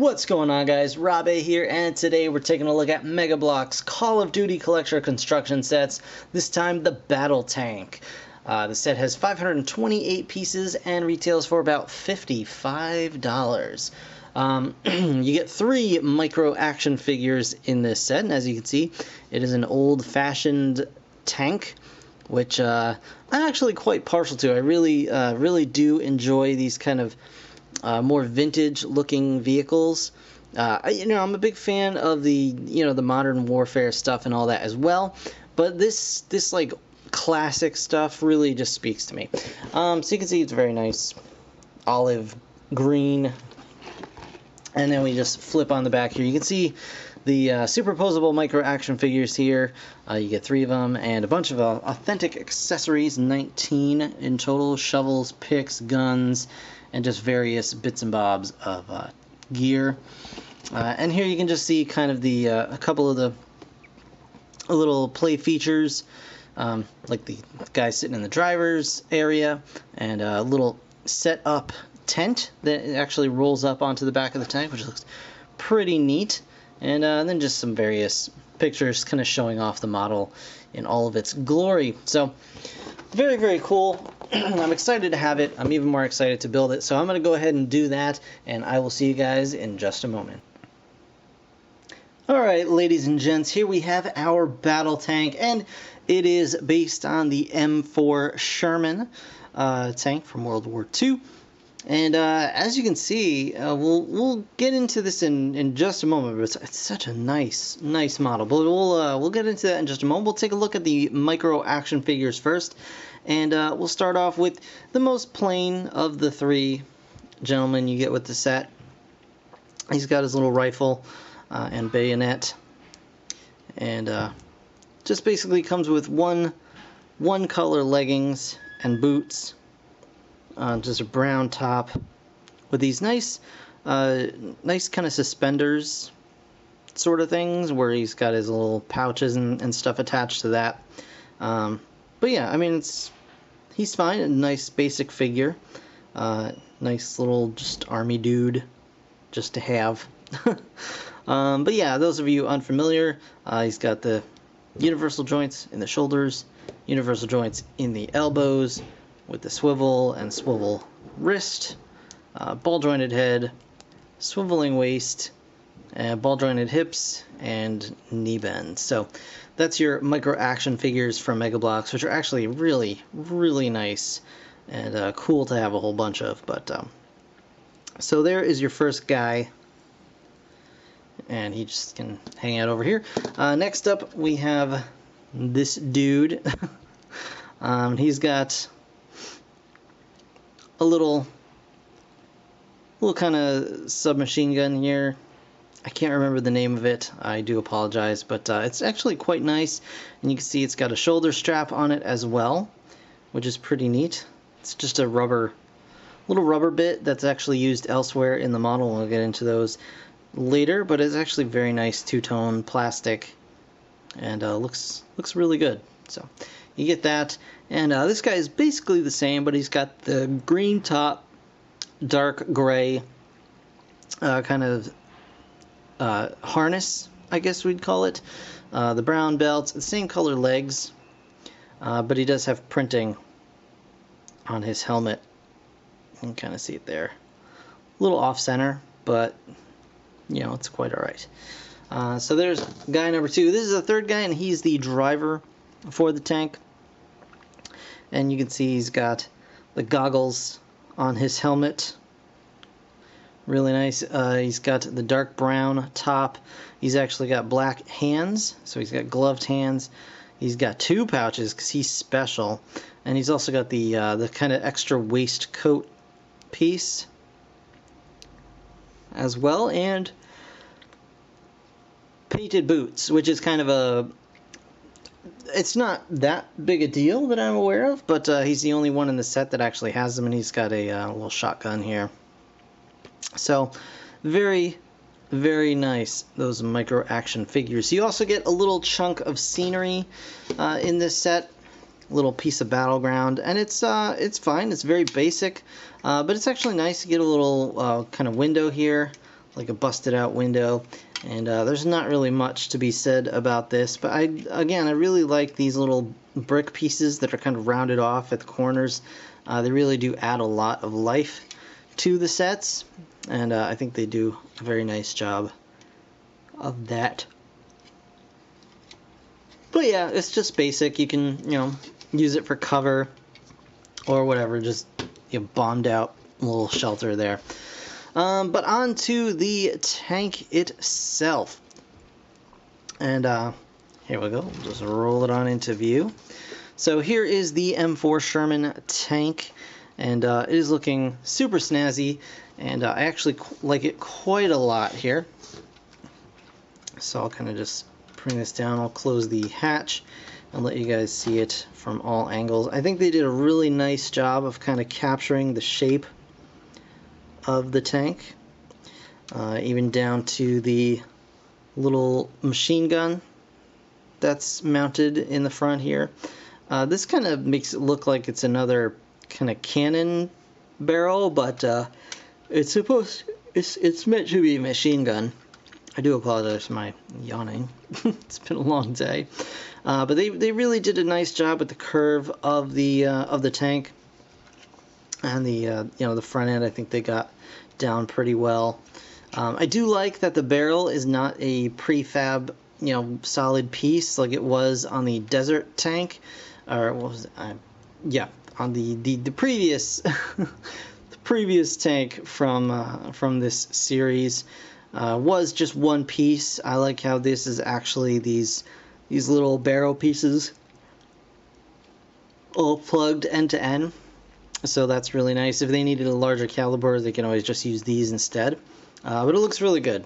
What's going on, guys? Rob A here, and today we're taking a look at Mega Bloks Call of Duty Collector construction sets, this time the Battle Tank. The set has 528 pieces and retails for about $55. You get 3 micro action figures in this set, and as you can see, it is an old-fashioned tank, which I'm actually quite partial to. I really do enjoy these kind of more vintage-looking vehicles. I'm a big fan of the the modern warfare stuff and all that as well. But this like classic stuff really just speaks to me. So you can see it's very nice, olive green, and then we just flip on the back here. You can see the superposable micro action figures here. You get 3 of them and a bunch of authentic accessories, 19 in total: shovels, picks, guns, and just various bits and bobs of gear. And here you can just see kind of the a couple of the little play features, like the guy sitting in the driver's area, and a little set up tent that actually rolls up onto the back of the tank, which looks pretty neat. And then just some various pictures kind of showing off the model in all of its glory. So very, very cool. I'm excited to have it. I'm even more excited to build it. So I'm going to go ahead and do that, and I will see you guys in just a moment. Alright, ladies and gents, here we have our battle tank, and it is based on the M4 Sherman tank from World War II. And as you can see, we'll get into this in just a moment, but it's such a nice model. But we'll get into that in just a moment. We'll take a look at the micro action figures first, and we'll start off with the most plain of the 3 gentlemen you get with the set. He's got his little rifle and bayonet, and just basically comes with one color leggings and boots. Just a brown top with these nice kind of suspenders sort of things, where he's got his little pouches and stuff attached to that. But yeah, I mean, he's fine. A nice basic figure. Nice little just army dude just to have. But yeah, those of you unfamiliar, he's got the universal joints in the shoulders, universal joints in the elbows, with the swivel and swivel wrist, ball jointed head, swiveling waist, ball jointed hips, and knee bends. So that's your micro action figures from Mega Bloks, which are actually really, really nice and cool to have a whole bunch of. But so there is your first guy, and he just can hang out over here. Next up, we have this dude. He's got a little kind of submachine gun here. I can't remember the name of it. I do apologize, but it's actually quite nice, and you can see it's got a shoulder strap on it as well, which is pretty neat. It's just a little rubber bit that's actually used elsewhere in the model. We'll get into those later, but it's actually very nice two-tone plastic, and looks really good. So you get that, and this guy is basically the same, but he's got the green top, dark gray kind of harness, I guess we'd call it, the brown belt, the same color legs, but he does have printing on his helmet. You can kind of see it there. A little off-center, but it's quite alright. So there's guy number 2. This is the third guy, and he's the driver for the tank. And you can see he's got the goggles on his helmet. Really nice. He's got the dark brown top. He's actually got black hands, so he's got gloved hands. He's got 2 pouches because he's special, and he's also got the kind of extra waistcoat piece as well, and painted boots, which is kind of it's not that big a deal that I'm aware of, but he's the only one in the set that actually has them, and he's got a little shotgun here. So very, very nice, those micro action figures. You also get a little chunk of scenery in this set, a little piece of battleground, and it's fine. It's very basic, but it's actually nice to get a little kind of window here, like a busted out window. And there's not really much to be said about this, but I really like these little brick pieces that are kind of rounded off at the corners. They really do add a lot of life to the sets, and I think they do a very nice job of that. But yeah, it's just basic. You can, use it for cover or whatever, just bombed out little shelter there. But on to the tank itself. And here we go. We'll just roll it on into view. So here is the M4 Sherman Tank. And it is looking super snazzy. And I actually like it quite a lot here. So I'll kind of just bring this down. I'll close the hatch and let you guys see it from all angles. I think they did a really nice job of kind of capturing the shape of the tank, even down to the little machine gun that's mounted in the front here. This kind of makes it look like it's another kind of cannon barrel, but it's meant to be a machine gun. I do apologize for my yawning. It's been a long day, but they really did a nice job with the curve of the tank. And the front end, I think they got down pretty well. I do like that the barrel is not a prefab, solid piece like it was on the desert tank, or what was it? Yeah, on the previous the previous tank from this series was just one piece. I like how this is actually these little barrel pieces all plugged end to end. So that's really nice. If they needed a larger caliber, they can always just use these instead. But it looks really good.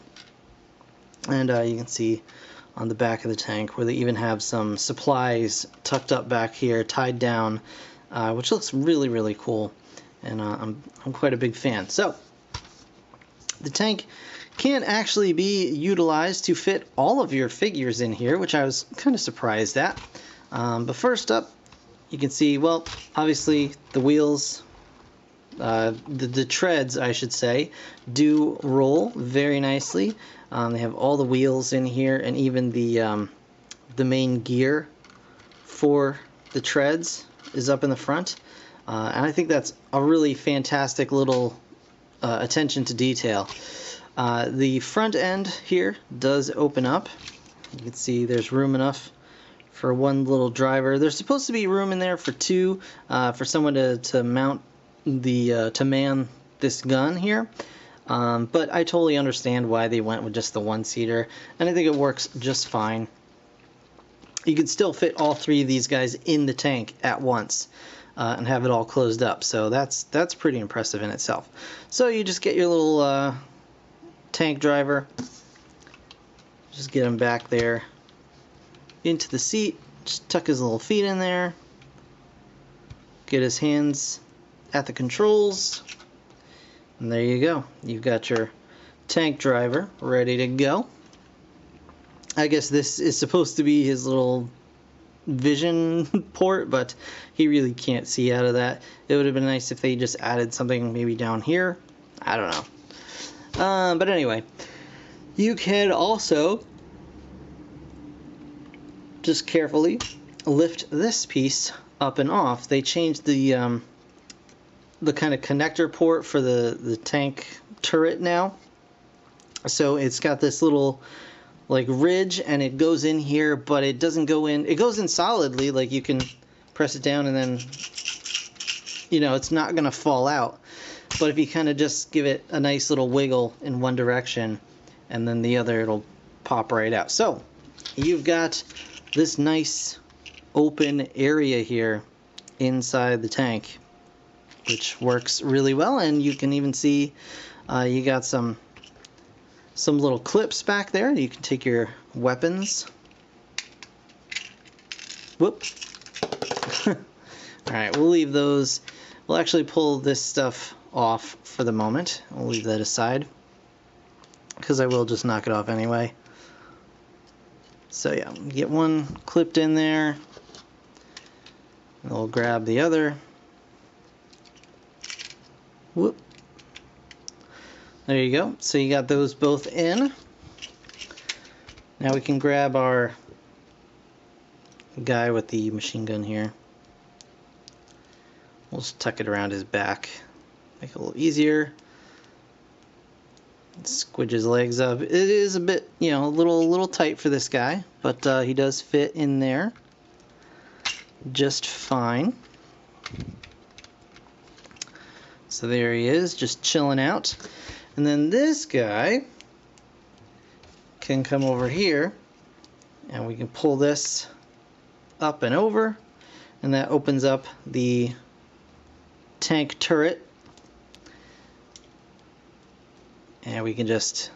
And you can see on the back of the tank where they even have some supplies tucked up back here, tied down, which looks really, really cool. And I'm quite a big fan. So the tank can actually be utilized to fit all of your figures in here, which I was kind of surprised at. But first up, you can see, well, obviously the wheels, the treads, I should say, do roll very nicely. They have all the wheels in here, and even the main gear for the treads is up in the front. And I think that's a really fantastic little attention to detail. The front end here does open up. You can see there's room enough for one little driver. There's supposed to be room in there for two, for someone to mount to man this gun here. But I totally understand why they went with just the one-seater, and I think it works just fine. You can still fit all three of these guys in the tank at once and have it all closed up. So that's pretty impressive in itself. So you just get your little tank driver, just get him back there into the seat, just tuck his little feet in there, get his hands at the controls, and there you go. You've got your tank driver ready to go. I guess this is supposed to be his little vision port, but he really can't see out of that. It would have been nice if they just added something maybe down here. I don't know. But anyway, you can also just carefully lift this piece up and off. They changed the kind of connector port for the tank turret now. So it's got this little like ridge, and it goes in here, but it doesn't go in. It goes in solidly, like you can press it down and then, it's not going to fall out. But if you kind of just give it a nice little wiggle in one direction and then the other, it'll pop right out. So you've got this nice open area here inside the tank, which works really well. And you can even see you got some little clips back there. You can take your weapons. Whoop. Alright, we'll leave those. We'll actually pull this stuff off for the moment. We'll leave that aside, because I will just knock it off anyway. So yeah, get one clipped in there. And we'll grab the other. Whoop. There you go. So you got those both in. Now we can grab our guy with the machine gun here. We'll just tuck it around his back, make it a little easier. Squidge his legs up. It is a bit, you know, a little tight for this guy, but he does fit in there just fine. So there he is, just chilling out. And then this guy can come over here, and we can pull this up and over, and that opens up the tank turret. And we can just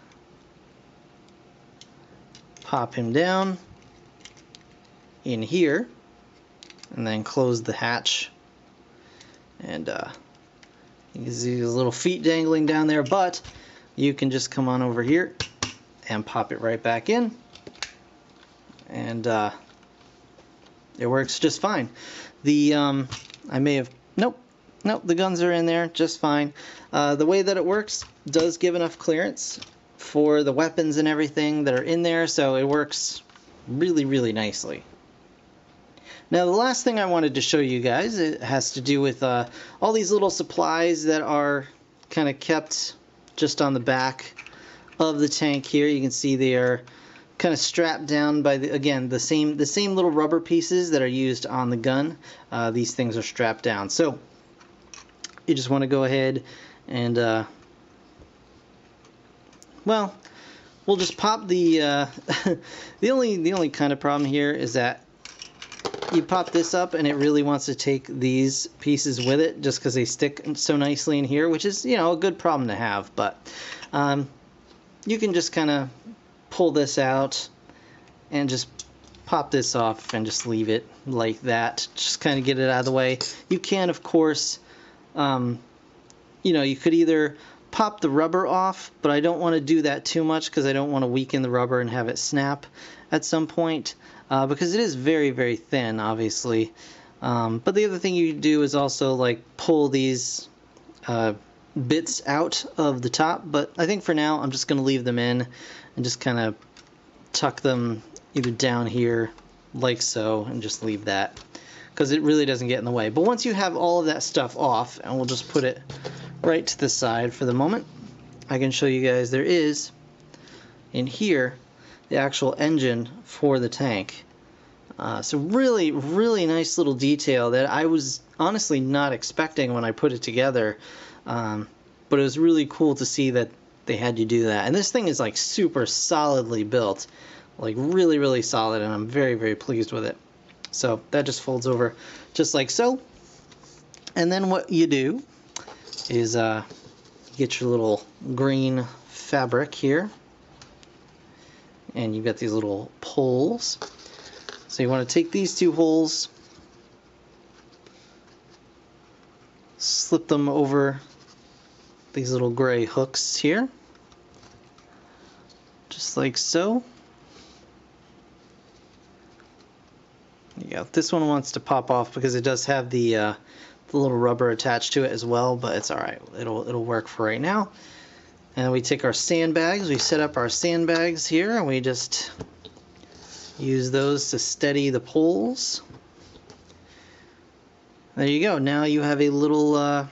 pop him down in here, and then close the hatch. And you can see his little feet dangling down there, but you can just come on over here and pop it right back in, and it works just fine. The I may have nope, the guns are in there just fine. The way that it works does give enough clearance for the weapons and everything that are in there, so it works really nicely. Now the last thing I wanted to show you guys, it has to do with all these little supplies that are kind of kept just on the back of the tank here. You can see they are kind of strapped down by the same little rubber pieces that are used on the gun. These things are strapped down, so you just want to go ahead and well, we'll just pop the the only kind of problem here is that you pop this up and it really wants to take these pieces with it just because they stick so nicely in here, which is, you know, a good problem to have. But you can just kind of pull this out and just pop this off and just leave it like that. Just kind of get it out of the way. You can, of course, you know, you could either pop the rubber off, but I don't want to do that too much because I don't want to weaken the rubber and have it snap at some point. Because it is very thin, obviously. But the other thing you do is also like pull these bits out of the top. But I think for now I'm just going to leave them in and just kind of tuck them either down here like so and just leave that, because it really doesn't get in the way. But once you have all of that stuff off, and we'll just put it right to the side for the moment, I can show you guys there is in here the actual engine for the tank. So really nice little detail that I was honestly not expecting when I put it together. But it was really cool to see that they had you do that. And this thing is like super solidly built, like really solid, and I'm very pleased with it. So that just folds over just like so. And then what you do is get your little green fabric here, and you've got these little poles. So you want to take these two holes, slip them over these little gray hooks here, just like so. Yeah, this one wants to pop off because it does have the little rubber attached to it as well, but it's alright, it'll work for right now. And we take our sandbags, we set up our sandbags here, and we just use those to steady the poles. There you go. Now you have a little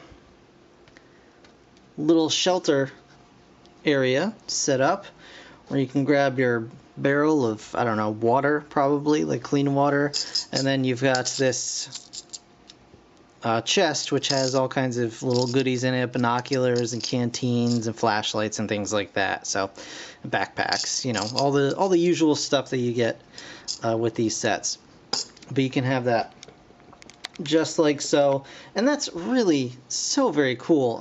little shelter area set up where you can grab your barrel of, I don't know, water, probably, like clean water, and then you've got this chest which has all kinds of little goodies in it, binoculars and canteens and flashlights and things like that. So backpacks, you know, all the usual stuff that you get with these sets. But you can have that just like so, and that's really so very cool.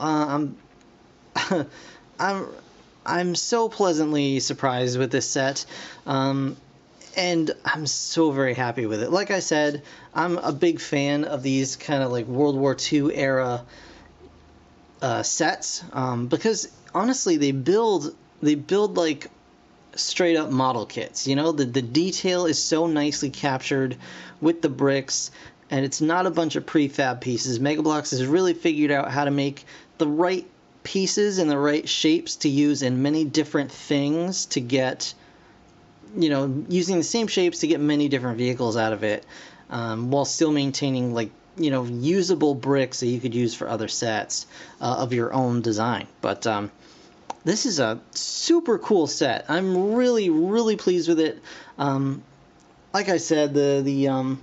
I'm so pleasantly surprised with this set. And I'm so very happy with it. Like I said, I'm a big fan of these kind of like World War II era sets, because honestly they build like straight up model kits. You know, the detail is so nicely captured with the bricks, and it's not a bunch of prefab pieces. Mega Bloks has really figured out how to make the right pieces in the right shapes to use in many different things to get, you know, using the same shapes to get many different vehicles out of it, while still maintaining, like, you know, usable bricks that you could use for other sets of your own design. But this is a super cool set. I'm really, really pleased with it. Like I said, the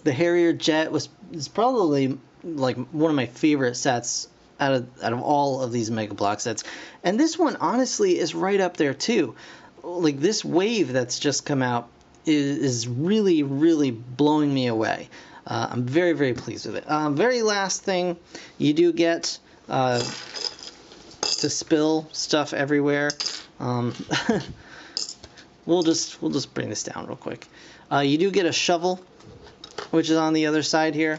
Harrier Jet is probably like one of my favorite sets out of all of these Mega Bloks sets, and this one honestly is right up there too. Like, this wave that's just come out is really, really blowing me away. I'm very, very pleased with it. Very last thing, you do get to spill stuff everywhere. We'll just bring this down real quick. You do get a shovel, which is on the other side here.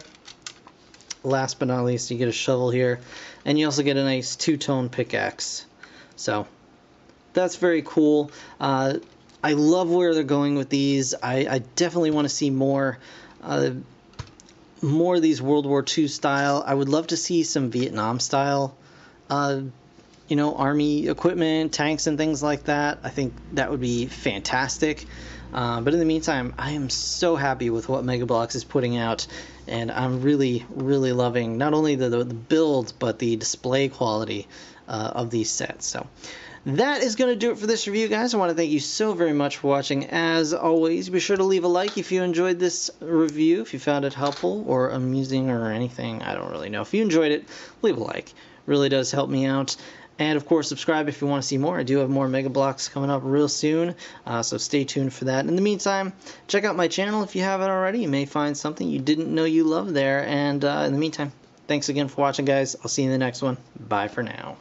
Last but not least, you get a shovel here, and you also get a nice two-tone pickaxe. So that's very cool. I love where they're going with these. I definitely want to see more of these World War II style. I would love to see some Vietnam style, you know, army equipment, tanks and things like that. I think that would be fantastic. But in the meantime, I am so happy with what Mega Bloks is putting out, and I'm really, really loving not only the build, but the display quality of these sets. So that is going to do it for this review, guys. I want to thank you so very much for watching. As always, be sure to leave a like if you enjoyed this review, if you found it helpful or amusing or anything. I don't really know. If you enjoyed it, leave a like. It really does help me out. And, of course, subscribe if you want to see more. I do have more Mega Bloks coming up real soon, so stay tuned for that. In the meantime, check out my channel if you haven't already. You may find something you didn't know you loved there. And in the meantime, thanks again for watching, guys. I'll see you in the next one. Bye for now.